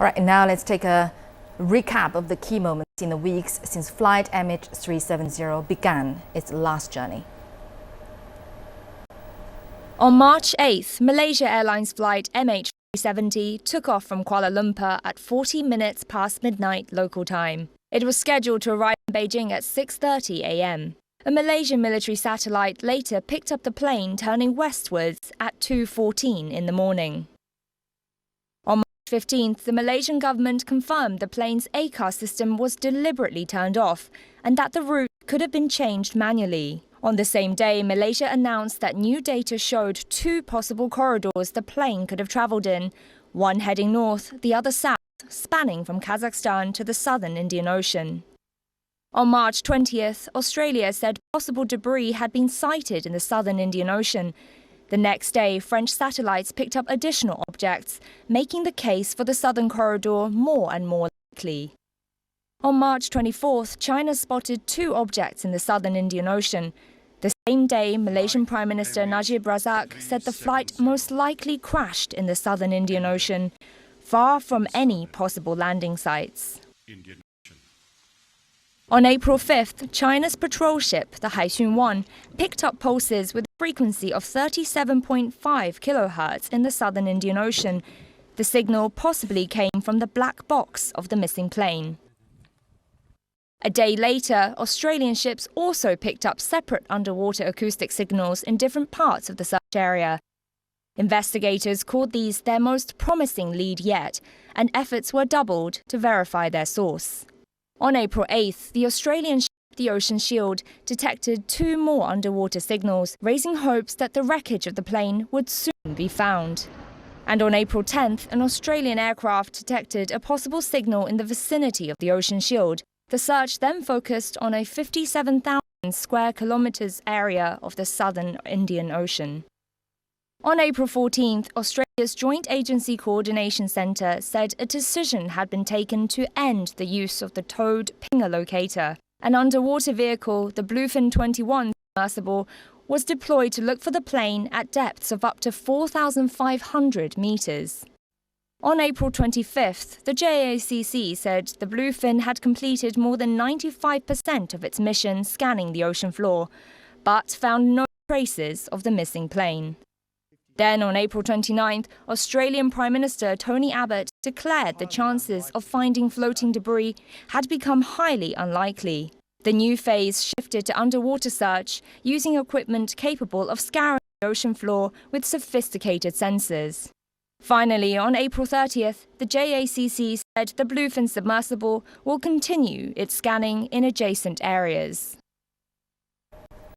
All right, now let's take a recap of the key moments in the weeks since Flight MH370 began its last journey. On March 8th, Malaysia Airlines flight MH370 took off from Kuala Lumpur at 40 minutes past midnight local time. It was scheduled to arrive in Beijing at 6:30 a.m. A Malaysian military satellite later picked up the plane turning westwards at 2:14 in the morning. On March 15th, the Malaysian government confirmed the plane's ACAR system was deliberately turned off and that the route could have been changed manually. On the same day, Malaysia announced that new data showed two possible corridors the plane could have travelled in, one heading north, the other south, spanning from Kazakhstan to the southern Indian Ocean. On March 20th, Australia said possible debris had been sighted in the southern Indian Ocean. The next day, French satellites picked up additional objects, making the case for the southern corridor more and more likely. On March 24th, China spotted two objects in the southern Indian Ocean. The same day, Malaysian Prime Minister Najib Razak said the flight most likely crashed in the southern Indian Ocean, far from any possible landing sites. On April 5th, China's patrol ship, the Haixun 1, picked up pulses with a frequency of 37.5 kHz in the southern Indian Ocean. The signal possibly came from the black box of the missing plane. A day later, Australian ships also picked up separate underwater acoustic signals in different parts of the search area. Investigators called these their most promising lead yet, and efforts were doubled to verify their source. On April 8th, the Australian ship, the Ocean Shield, detected two more underwater signals, raising hopes that the wreckage of the plane would soon be found. And on April 10th, an Australian aircraft detected a possible signal in the vicinity of the Ocean Shield. The search then focused on a 57,000 square kilometres area of the southern Indian Ocean. On April 14th, Australia's Joint Agency Coordination Centre said a decision had been taken to end the use of the towed pinger locator. An underwater vehicle, the Bluefin 21 submersible, was deployed to look for the plane at depths of up to 4,500 metres. On April 25th, the JACC said the Bluefin had completed more than 95% of its mission scanning the ocean floor, but found no traces of the missing plane. Then on April 29th, Australian Prime Minister Tony Abbott declared the chances of finding floating debris had become highly unlikely. The new phase shifted to underwater search, using equipment capable of scouring the ocean floor with sophisticated sensors. Finally, on April 30th, the JACC said the Bluefin submersible will continue its scanning in adjacent areas.